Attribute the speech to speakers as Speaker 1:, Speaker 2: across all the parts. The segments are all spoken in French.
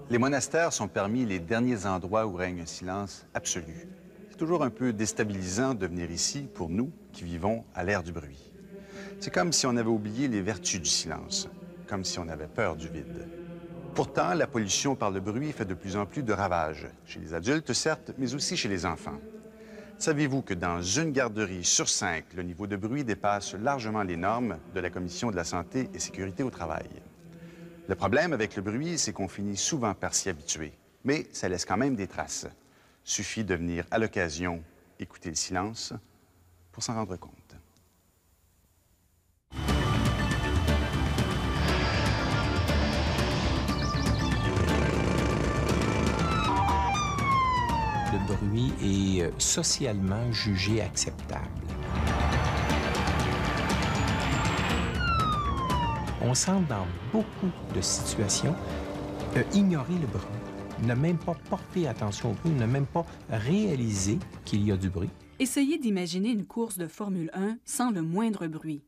Speaker 1: Les monastères sont parmi les derniers endroits où règne un silence absolu. C'est toujours un peu déstabilisant de venir ici pour nous qui vivons à l'ère du bruit. C'est comme si on avait oublié les vertus du silence, comme si on avait peur du vide. Pourtant, la pollution par le bruit fait de plus en plus de ravages, chez les adultes certes, mais aussi chez les enfants. Savez-vous que dans une garderie sur 5, le niveau de bruit dépasse largement les normes de la Commission de la santé et sécurité au travail? Le problème avec le bruit, c'est qu'on finit souvent par s'y habituer, mais ça laisse quand même des traces. Suffit de venir à l'occasion écouter le silence pour s'en rendre compte.
Speaker 2: Le bruit est socialement jugé acceptable. On semble dans beaucoup de situations ignorer le bruit, ne même pas porter attention au bruit, ne même pas réaliser qu'il y a du bruit.
Speaker 3: Essayez d'imaginer une course de Formule 1 sans le moindre bruit.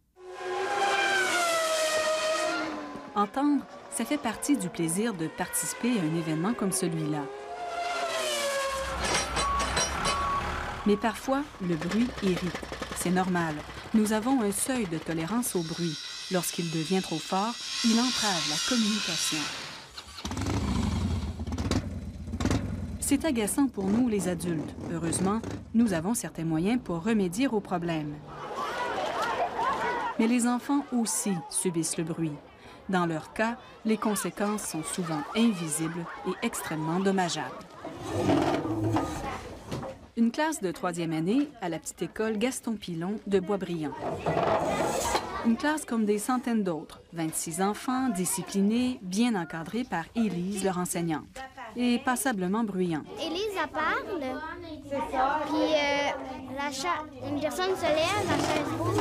Speaker 3: Entendre, ça fait partie du plaisir de participer à un événement comme celui-là. Mais parfois, le bruit irrite. C'est normal. Nous avons un seuil de tolérance au bruit. Lorsqu'il devient trop fort, il entrave la communication. C'est agaçant pour nous, les adultes. Heureusement, nous avons certains moyens pour remédier au problème. Mais les enfants aussi subissent le bruit. Dans leur cas, les conséquences sont souvent invisibles et extrêmement dommageables. Une classe de 3e année à la petite école Gaston Pilon de Boisbriand. Une classe comme des centaines d'autres. 26 enfants, disciplinés, bien encadrés par Élise, leur enseignante. Et passablement bruyants.
Speaker 4: Élise, elle parle. Puis une personne se lève, la chaise bouge,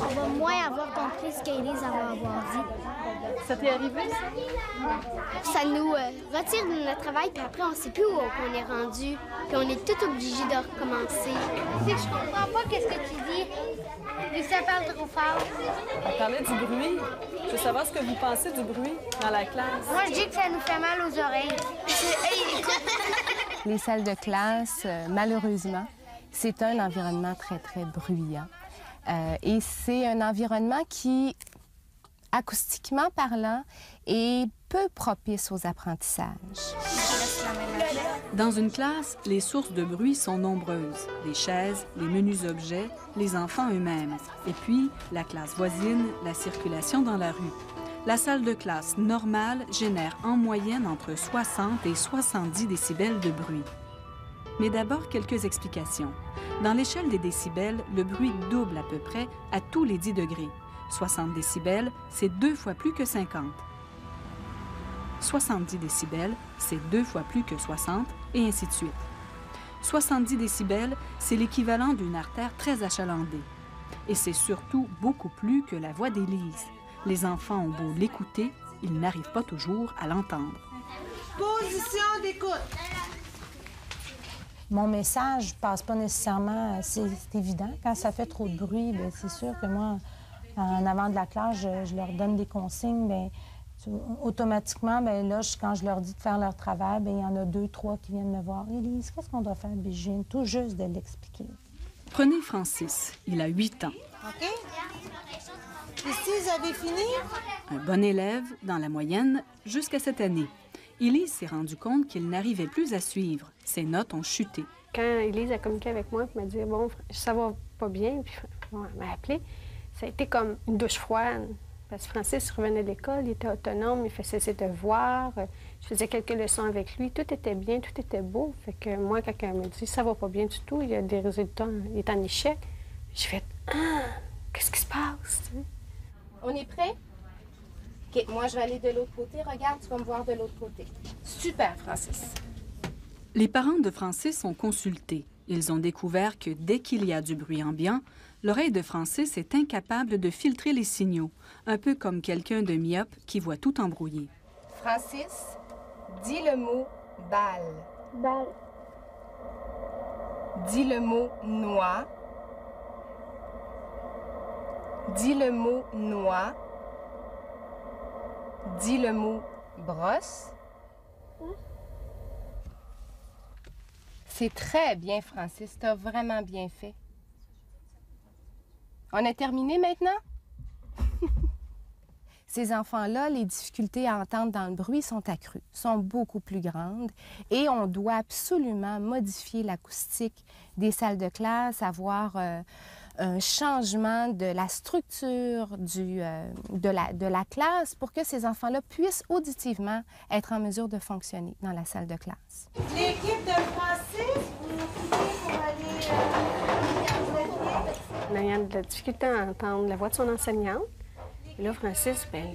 Speaker 4: on va moins avoir compris ce qu'Élise va avoir dit.
Speaker 5: Ça t'est arrivé, ça?
Speaker 4: Ça nous retire de notre travail, puis après, on ne sait plus où on est rendu. Puis on est tout obligé de recommencer. C'est que je comprends pas qu'est-ce que tu dis. Mais ça parle trop fort.
Speaker 5: On parlait du bruit. Je veux savoir ce que vous pensez du bruit dans la classe.
Speaker 4: Moi, je dis que ça nous fait mal aux oreilles.
Speaker 6: Les salles de classe, malheureusement, c'est un environnement très, très bruyant. Et c'est un environnement qui, acoustiquement parlant, est peu propice aux apprentissages.
Speaker 3: Dans une classe, les sources de bruit sont nombreuses. Les chaises, les menus objets, les enfants eux-mêmes. Et puis, la classe voisine, la circulation dans la rue. La salle de classe normale génère en moyenne entre 60 et 70 décibels de bruit. Mais d'abord, quelques explications. Dans l'échelle des décibels, le bruit double à peu près à tous les 10 degrés. 60 décibels, c'est 2 fois plus que 50. 70 décibels, c'est 2 fois plus que 60, et ainsi de suite. 70 décibels, c'est l'équivalent d'une artère très achalandée. Et c'est surtout beaucoup plus que la voix d'Élise. Les enfants ont beau l'écouter, ils n'arrivent pas toujours à l'entendre.
Speaker 7: Position d'écoute.
Speaker 8: Mon message passe pas nécessairement, c'est évident. Quand ça fait trop de bruit, bien, c'est sûr que moi, en avant de la classe, je leur donne des consignes. Bien, automatiquement, bien, là, quand je leur dis de faire leur travail, bien, il y en a 2, 3 qui viennent me voir. Élise, qu'est-ce qu'on doit faire? Bien, je viens tout juste de l'expliquer.
Speaker 3: Prenez Francis, il a 8 ans.
Speaker 7: OK? Ici, vous avez fini?
Speaker 3: Un bon élève, dans la moyenne, jusqu'à cette année. Élise s'est rendu compte qu'il n'arrivait plus à suivre. Ses notes ont chuté.
Speaker 9: Quand Élise a communiqué avec moi, elle m'a dit « Bon, ça va pas bien », puis bon, elle m'a appelée. Ça a été comme une douche froide. Parce que Francis revenait de l'école, il était autonome, il faisait ses devoirs, je faisais quelques leçons avec lui. Tout était bien, tout était beau. Fait que moi, quand elle me dit « Ça va pas bien du tout, il y a des résultats, il est en échec », j'ai fait « Ah, qu'est-ce qui se passe? »
Speaker 6: On est prêt? OK, moi, je vais aller de l'autre côté. Regarde, tu vas me voir de l'autre côté. Super, Francis.
Speaker 3: Les parents de Francis sont consultés. Ils ont découvert que dès qu'il y a du bruit ambiant, l'oreille de Francis est incapable de filtrer les signaux, un peu comme quelqu'un de myope qui voit tout embrouillé.
Speaker 6: Francis, dis le mot « balle ».
Speaker 4: Balle.
Speaker 6: Dis le mot « noix ». Dis le mot « noix ». Dis le mot « brosse ». C'est très bien, Francis. Tu as vraiment bien fait. On a terminé maintenant? Ces enfants-là, les difficultés à entendre dans le bruit sont accrues, sont beaucoup plus grandes et on doit absolument modifier l'acoustique des salles de classe, avoir un changement de la structure de la classe pour que ces enfants-là puissent auditivement être en mesure de fonctionner dans la salle de classe.
Speaker 7: L'équipe de Francis, vous quittez pour aller...
Speaker 9: Il y a de la difficulté à entendre la voix de son enseignante. Et là, Francis, bien,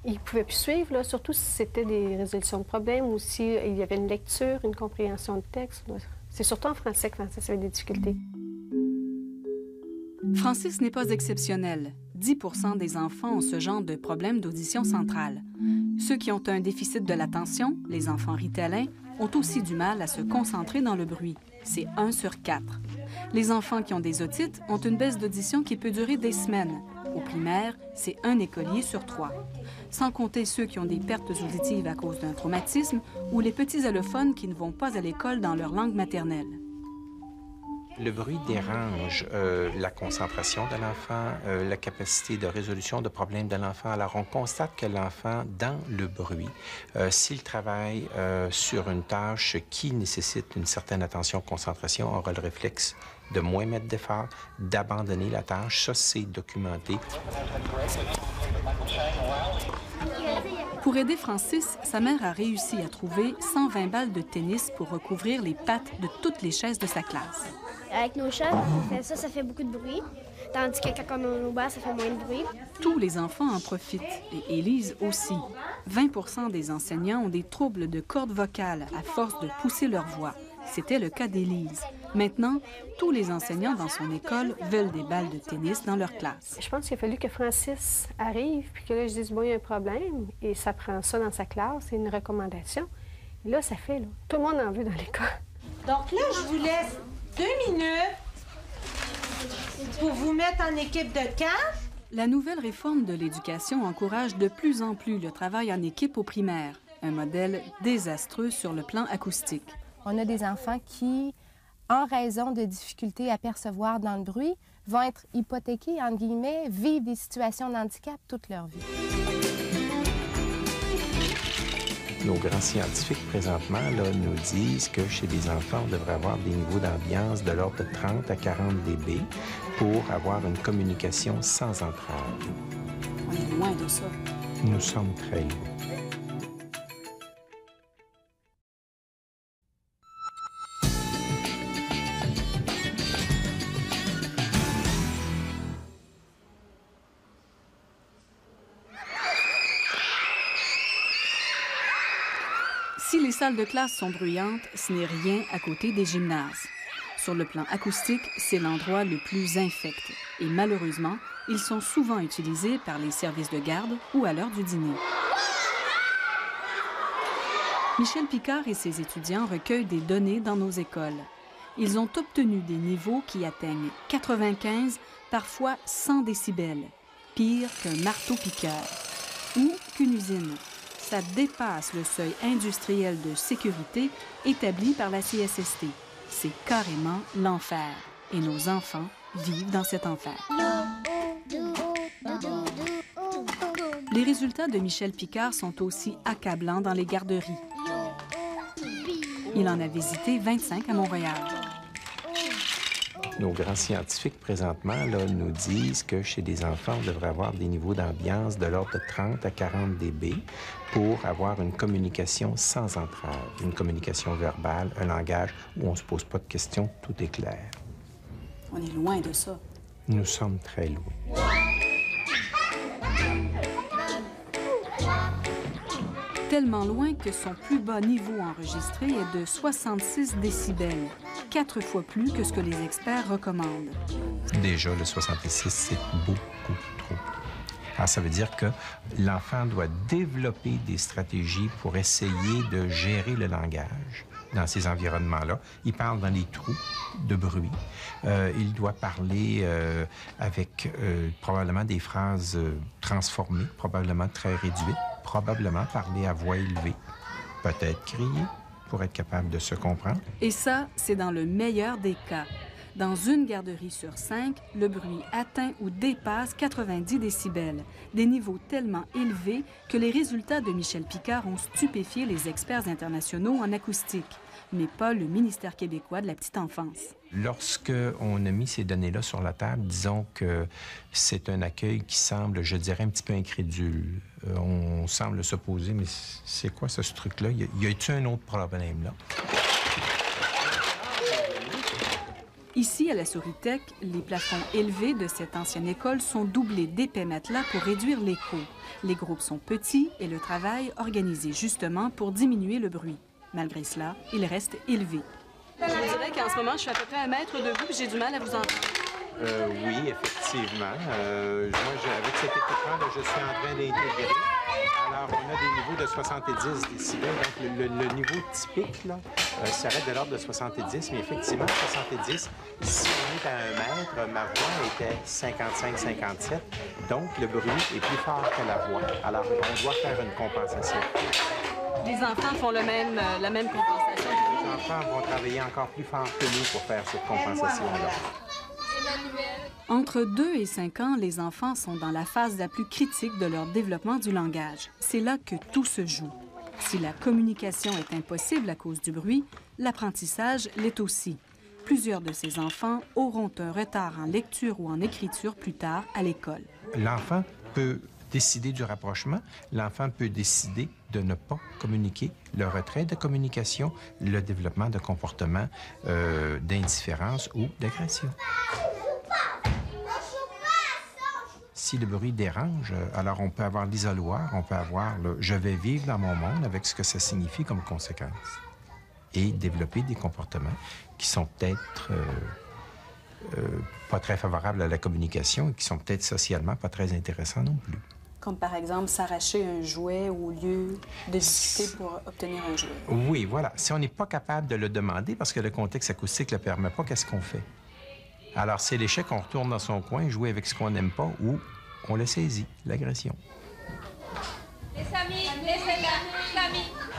Speaker 9: il ne pouvait plus suivre, là, surtout si c'était des résolutions de problèmes ou s'il y avait une lecture, une compréhension de texte. C'est surtout en français que Francis avait des difficultés.
Speaker 3: Francis n'est pas exceptionnel. 10 % des enfants ont ce genre de problème d'audition centrale. Ceux qui ont un déficit de l'attention, les enfants ritalins, ont aussi du mal à se concentrer dans le bruit. C'est 1 sur 4. Les enfants qui ont des otites ont une baisse d'audition qui peut durer des semaines. Au primaire, c'est 1 écolier sur 3. Sans compter ceux qui ont des pertes auditives à cause d'un traumatisme ou les petits allophones qui ne vont pas à l'école dans leur langue maternelle.
Speaker 2: Le bruit dérange la concentration de l'enfant, la capacité de résolution de problèmes de l'enfant. Alors, on constate que l'enfant, dans le bruit, s'il travaille sur une tâche qui nécessite une certaine attention, concentration, aura le réflexe de moins mettre d'effort, d'abandonner la tâche. Ça, c'est documenté.
Speaker 3: Pour aider Francis, sa mère a réussi à trouver 120 balles de tennis pour recouvrir les pattes de toutes les chaises de sa classe.
Speaker 4: Avec nos chats, ça fait beaucoup de bruit. Tandis que quand on a nos bas, ça fait moins de bruit.
Speaker 3: Tous les enfants en profitent, et Élise aussi. 20 % des enseignants ont des troubles de cordes vocales à force de pousser leur voix. C'était le cas d'Élise. Maintenant, tous les enseignants dans son école veulent des balles de tennis dans leur classe.
Speaker 9: Je pense qu'il a fallu que Francis arrive, puis que là, je dise, bon, il y a un problème, et ça prend ça dans sa classe, c'est une recommandation. Et là, ça fait, là, tout le monde en veut dans l'école.
Speaker 7: Donc là, je vous laisse 2 minutes pour vous mettre en équipe de 4.
Speaker 3: La nouvelle réforme de l'éducation encourage de plus en plus le travail en équipe au primaire, un modèle désastreux sur le plan acoustique.
Speaker 6: On a des enfants qui, en raison de difficultés à percevoir dans le bruit, vont être hypothéqués, entre guillemets, vivre des situations de handicap toute leur vie.
Speaker 2: Nos grands scientifiques, présentement, là, nous disent que chez les enfants, on devrait avoir des niveaux d'ambiance de l'ordre de 30 à 40 dB pour avoir une communication sans entrave.
Speaker 3: On est loin de ça.
Speaker 2: Nous sommes très loin.
Speaker 3: Si les salles de classe sont bruyantes, ce n'est rien à côté des gymnases. Sur le plan acoustique, c'est l'endroit le plus infect. Et malheureusement, ils sont souvent utilisés par les services de garde ou à l'heure du dîner. Michel Picard et ses étudiants recueillent des données dans nos écoles. Ils ont obtenu des niveaux qui atteignent 95, parfois 100 décibels. Pire qu'un marteau-piqueur. Ou qu'une usine. Ça dépasse le seuil industriel de sécurité établi par la CSST. C'est carrément l'enfer. Et nos enfants vivent dans cet enfer. Les résultats de Michel Picard sont aussi accablants dans les garderies. Il en a visité 25 à Montréal.
Speaker 2: Nos grands scientifiques, présentement, là, nous disent que chez des enfants, on devrait avoir des niveaux d'ambiance de l'ordre de 30 à 40 dB pour avoir une communication sans entrave, une communication verbale, un langage où on ne se pose pas de questions, tout est clair.
Speaker 3: On est loin de ça.
Speaker 2: Nous sommes très loin.
Speaker 3: Tellement loin que son plus bas niveau enregistré est de 66 décibels, 4 fois plus que ce que les experts recommandent.
Speaker 2: Déjà, le 66, c'est beaucoup trop. Alors, ça veut dire que l'enfant doit développer des stratégies pour essayer de gérer le langage dans ces environnements-là. Il parle dans les trous de bruit. Il doit parler avec probablement des phrases transformées, probablement très réduites, probablement parler à voix élevée, peut-être crier, pour être capable de se comprendre.
Speaker 3: Et ça, c'est dans le meilleur des cas. Dans une garderie sur 5, le bruit atteint ou dépasse 90 décibels, des niveaux tellement élevés que les résultats de Michel Picard ont stupéfié les experts internationaux en acoustique, mais pas le ministère québécois de la petite enfance.
Speaker 2: Lorsqu'on a mis ces données-là sur la table, disons que c'est un accueil qui semble, je dirais, un petit peu incrédule. On semble se poser, mais c'est quoi ce truc-là? Y a-t-il un autre problème, là?
Speaker 3: Ici, à la Souritech, les plafonds élevés de cette ancienne école sont doublés d'épais matelas pour réduire l'écho. Les groupes sont petits et le travail organisé justement pour diminuer le bruit. Malgré cela, il reste élevé.
Speaker 5: Je vous dirais qu'en ce moment, je suis à peu près à 1 mètre de vous et j'ai du mal à vous entendre.
Speaker 2: Oui, effectivement. Avec cet équipement, je suis en train d'intégrer. Alors, on a des niveaux de 70 décibels. Donc, le niveau typique, là, s'arrête de l'ordre de 70, mais effectivement, 70, si on est à 1 mètre, ma voix était 55-57. Donc, le bruit est plus fort que la voix. Alors, on doit faire une compensation.
Speaker 5: Les enfants font la même compensation.
Speaker 2: Les enfants vont travailler encore plus fort que nous pour faire cette compensation-là.
Speaker 3: Entre 2 et 5 ans, les enfants sont dans la phase la plus critique de leur développement du langage. C'est là que tout se joue. Si la communication est impossible à cause du bruit, l'apprentissage l'est aussi. Plusieurs de ces enfants auront un retard en lecture ou en écriture plus tard à l'école.
Speaker 2: L'enfant peut décider du rapprochement. L'enfant peut décider de ne pas communiquer, le retrait de communication, le développement de comportements d'indifférence ou d'agression. Si le bruit dérange, alors on peut avoir l'isoloir, on peut avoir le « je vais vivre dans mon monde » avec ce que ça signifie comme conséquence et développer des comportements qui sont peut-être pas très favorables à la communication et qui sont peut-être socialement pas très intéressants non plus.
Speaker 3: Comme par exemple s'arracher un jouet au lieu de discuter pour obtenir un jouet.
Speaker 2: Oui, voilà. Si on n'est pas capable de le demander parce que le contexte acoustique ne le permet pas, qu'est-ce qu'on fait? Alors, c'est l'échec, on retourne dans son coin, jouer avec ce qu'on n'aime pas ou on le saisit, l'agression.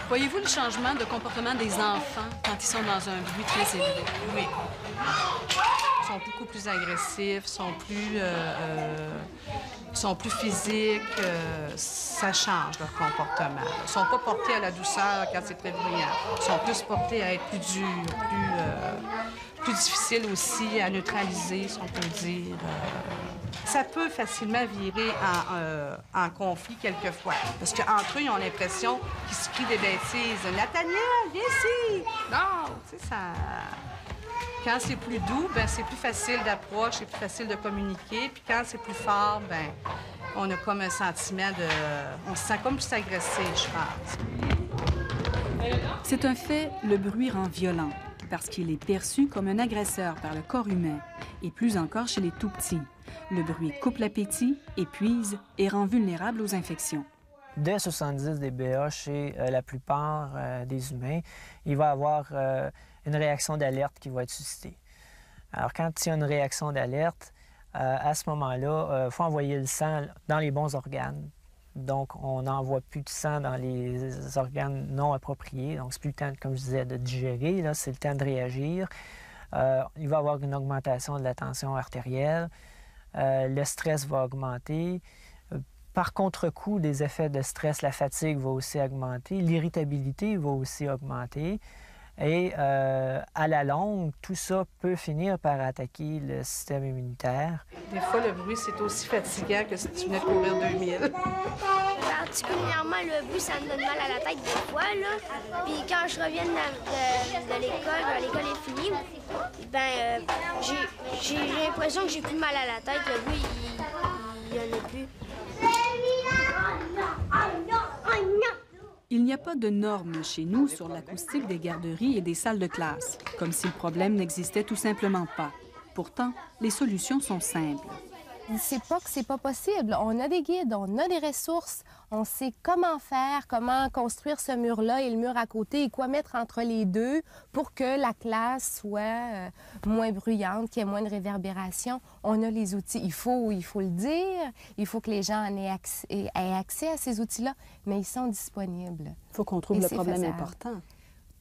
Speaker 3: Voyez-vous le changement de comportement des enfants quand ils sont dans un bruit très élevé?
Speaker 10: Oui. Ils sont beaucoup plus agressifs, sont plus physiques. Ça change leur comportement. Ils ne sont pas portés à la douceur quand c'est très bruyant. Ils sont plus portés à être plus durs, plus difficiles aussi à neutraliser, si on peut dire. Ça peut facilement virer en conflit quelquefois. Parce qu'entre eux, ils ont l'impression qu'ils se crient des bêtises. « Nathaniel, viens ici! » Non, tu sais, ça... Quand c'est plus doux, ben c'est plus facile d'approche, c'est plus facile de communiquer. Puis quand c'est plus fort, ben on a comme un sentiment de... On se sent comme plus agressé, je pense.
Speaker 3: C'est un fait, le bruit rend violent, parce qu'il est perçu comme un agresseur par le corps humain, et plus encore chez les tout-petits. Le bruit coupe l'appétit, épuise et rend vulnérable aux infections.
Speaker 11: Dès 70 dBA chez la plupart des humains, il va y avoir une réaction d'alerte qui va être suscitée. Alors, quand il y a une réaction d'alerte, à ce moment-là, il faut envoyer le sang dans les bons organes. Donc, on n'envoie plus de sang dans les organes non appropriés. Donc, c'est plus le temps, comme je disais, de digérer, là, c'est le temps de réagir. Il va y avoir une augmentation de la tension artérielle. Le stress va augmenter. Par contre-coup, des effets de stress, la fatigue va aussi augmenter. L'irritabilité va aussi augmenter. Et à la longue, tout ça peut finir par attaquer le système immunitaire.
Speaker 10: Des fois, le bruit, c'est aussi fatigant que si tu venais de courir 2000.
Speaker 4: Particulièrement, le bruit, ça me donne mal à la tête des fois, là. Puis quand je reviens de l'école, quand l'école est finie, ben j'ai l'impression que j'ai plus mal à la tête. Le bruit, il y en a plus.
Speaker 3: Il n'y a pas de normes chez nous sur l'acoustique des garderies et des salles de classe, comme si le problème n'existait tout simplement pas. Pourtant, les solutions sont simples.
Speaker 6: C'est pas que c'est pas possible. On a des guides, on a des ressources, on sait comment faire, comment construire ce mur-là et le mur à côté et quoi mettre entre les deux pour que la classe soit moins bruyante, qu'il y ait moins de réverbération. On a les outils. Il faut le dire, il faut que les gens aient accès à ces outils-là, mais ils sont disponibles.
Speaker 5: Il faut qu'on trouve le problème important.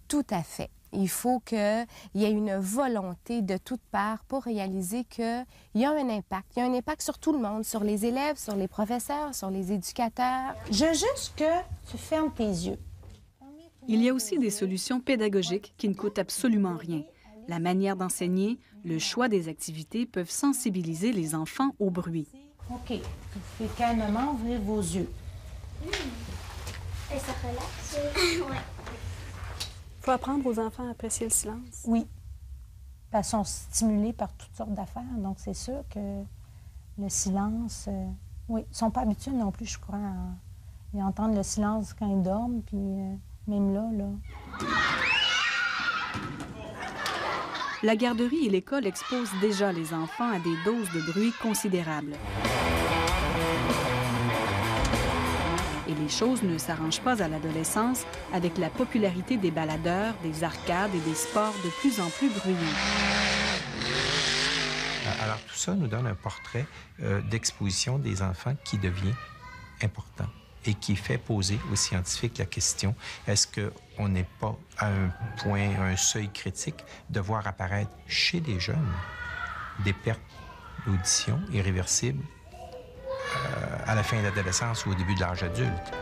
Speaker 6: Tout à fait. Il faut qu'il y ait une volonté de toutes parts pour réaliser qu'il y a un impact. Il y a un impact sur tout le monde, sur les élèves, sur les professeurs, sur les éducateurs.
Speaker 7: Je veux juste que tu fermes tes yeux.
Speaker 3: Il y a aussi des solutions pédagogiques qui ne coûtent absolument rien. La manière d'enseigner, le choix des activités peuvent sensibiliser les enfants au bruit.
Speaker 7: OK. Vous pouvez calmement ouvrir vos yeux.
Speaker 4: Et ça relaxe? Oui.
Speaker 5: Il faut apprendre aux enfants à apprécier le silence.
Speaker 7: Oui. Ils sont stimulés par toutes sortes d'affaires. Donc, c'est sûr que le silence... oui, ils ne sont pas habitués non plus, je crois, à entendre le silence quand ils dorment. Puis même là...
Speaker 3: La garderie et l'école exposent déjà les enfants à des doses de bruit considérables. Et les choses ne s'arrangent pas à l'adolescence avec la popularité des baladeurs, des arcades et des sports de plus en plus bruyants.
Speaker 2: Alors, tout ça nous donne un portrait d'exposition des enfants qui devient important et qui fait poser aux scientifiques la question, est-ce qu'on n'est pas à un point, un seuil critique de voir apparaître chez les jeunes des pertes d'audition irréversibles à la fin de l'adolescence ou au début de l'âge adulte?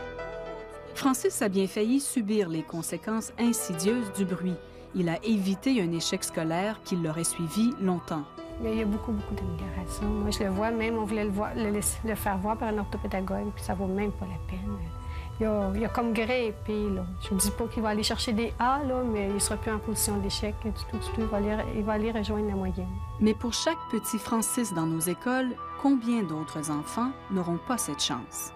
Speaker 3: Francis a bien failli subir les conséquences insidieuses du bruit. Il a évité un échec scolaire qui l'aurait suivi longtemps.
Speaker 9: Mais il y a beaucoup d'améliorations. Moi, je le vois même, on voulait le faire voir par un orthopédagogue, puis ça vaut même pas la peine. Il a comme grimpé, là. Je ne dis pas qu'il va aller chercher des A, là, mais il ne sera plus en position d'échec du tout. Il va aller rejoindre la moyenne.
Speaker 3: Mais pour chaque petit Francis dans nos écoles, combien d'autres enfants n'auront pas cette chance?